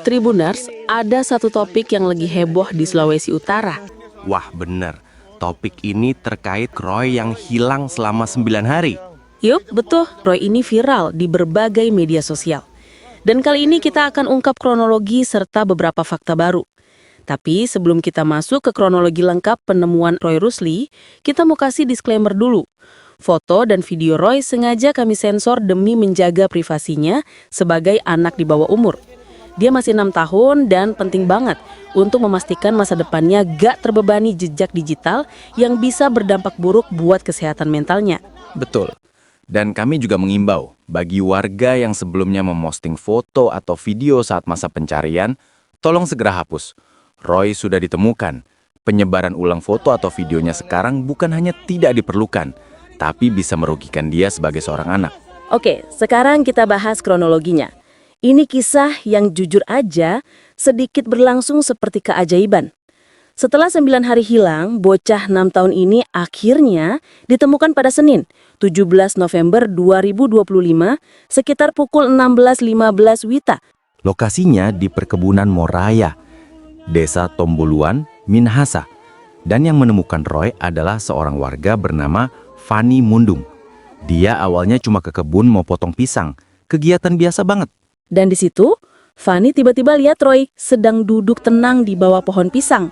Tribuners, ada satu topik yang lagi heboh di Sulawesi Utara. Wah bener, topik ini terkait Roy yang hilang selama 9 hari. Yup, betul. Roy ini viral di berbagai media sosial. Dan kali ini kita akan ungkap kronologi serta beberapa fakta baru. Tapi sebelum kita masuk ke kronologi lengkap penemuan Roy Rusli, kita mau kasih disclaimer dulu. Foto dan video Roy sengaja kami sensor demi menjaga privasinya sebagai anak di bawah umur. Dia masih 6 tahun dan penting banget untuk memastikan masa depannya gak terbebani jejak digital yang bisa berdampak buruk buat kesehatan mentalnya. Betul. Dan kami juga mengimbau bagi warga yang sebelumnya memosting foto atau video saat masa pencarian, tolong segera hapus. Roy sudah ditemukan. Penyebaran ulang foto atau videonya sekarang bukan hanya tidak diperlukan, tapi bisa merugikan dia sebagai seorang anak. Oke, sekarang kita bahas kronologinya. Ini kisah yang jujur aja sedikit berlangsung seperti keajaiban. Setelah 9 hari hilang, bocah 6 tahun ini akhirnya ditemukan pada Senin, 17 November 2025, sekitar pukul 16.15 WITA. Lokasinya di perkebunan Moraya, Desa Tomboluan, Minahasa. Dan yang menemukan Roy adalah seorang warga bernama Fani Mundung. Dia awalnya cuma ke kebun mau potong pisang, kegiatan biasa banget. Dan di situ, Fani tiba-tiba lihat Roy sedang duduk tenang di bawah pohon pisang.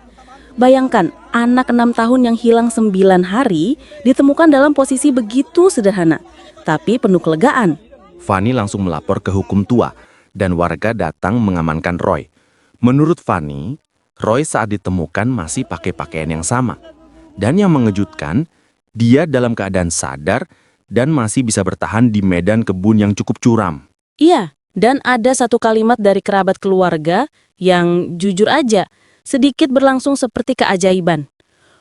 Bayangkan, anak 6 tahun yang hilang 9 hari ditemukan dalam posisi begitu sederhana, tapi penuh kelegaan. Fani langsung melapor ke hukum tua, dan warga datang mengamankan Roy. Menurut Fani, Roy saat ditemukan masih pakai pakaian yang sama. Dan yang mengejutkan, dia dalam keadaan sadar dan masih bisa bertahan di medan kebun yang cukup curam. Iya, dan ada satu kalimat dari kerabat keluarga yang jujur aja, sedikit berlangsung seperti keajaiban.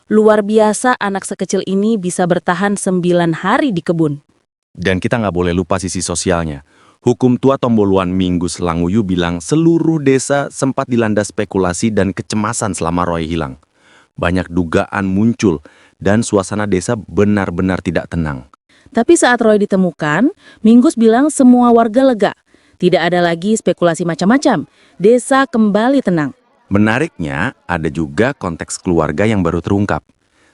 Luar biasa anak sekecil ini bisa bertahan 9 hari di kebun. Dan kita nggak boleh lupa sisi sosialnya. Hukum tua Tomboluan Minggus Languyu bilang seluruh desa sempat dilanda spekulasi dan kecemasan selama Roy hilang. Banyak dugaan muncul dan suasana desa benar-benar tidak tenang. Tapi saat Roy ditemukan, Minggus bilang semua warga lega. Tidak ada lagi spekulasi macam-macam. Desa kembali tenang. Menariknya, ada juga konteks keluarga yang baru terungkap.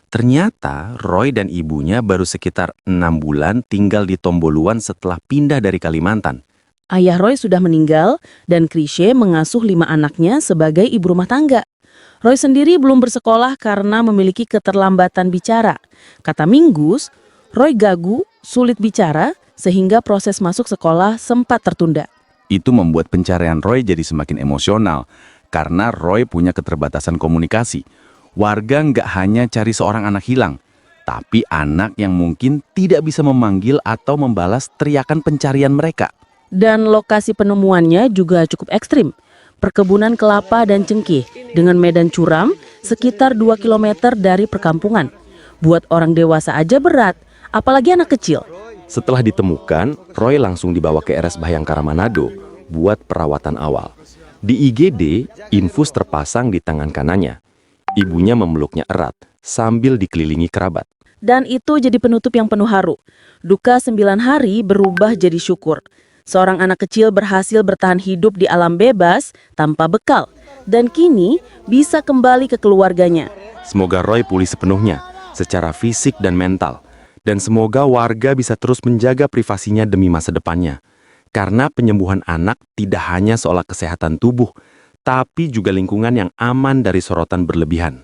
Ternyata Roy dan ibunya baru sekitar 6 bulan tinggal di Tomboluan setelah pindah dari Kalimantan. Ayah Roy sudah meninggal dan Krisye mengasuh 5 anaknya sebagai ibu rumah tangga. Roy sendiri belum bersekolah karena memiliki keterlambatan bicara. Kata Minggus, Roy gagu, sulit bicara, sehingga proses masuk sekolah sempat tertunda. Itu membuat pencarian Roy jadi semakin emosional, karena Roy punya keterbatasan komunikasi. Warga nggak hanya cari seorang anak hilang, tapi anak yang mungkin tidak bisa memanggil atau membalas teriakan pencarian mereka. Dan lokasi penemuannya juga cukup ekstrim. Perkebunan kelapa dan cengkeh dengan medan curam sekitar 2 km dari perkampungan. Buat orang dewasa aja berat, apalagi anak kecil. Setelah ditemukan, Roy langsung dibawa ke RS Bhayangkara Manado buat perawatan awal. Di IGD, infus terpasang di tangan kanannya. Ibunya memeluknya erat sambil dikelilingi kerabat. Dan itu jadi penutup yang penuh haru. Duka 9 hari berubah jadi syukur. Seorang anak kecil berhasil bertahan hidup di alam bebas tanpa bekal. Dan kini bisa kembali ke keluarganya. Semoga Roy pulih sepenuhnya, secara fisik dan mental. Dan semoga warga bisa terus menjaga privasinya demi masa depannya. Karena penyembuhan anak tidak hanya soal kesehatan tubuh, tapi juga lingkungan yang aman dari sorotan berlebihan.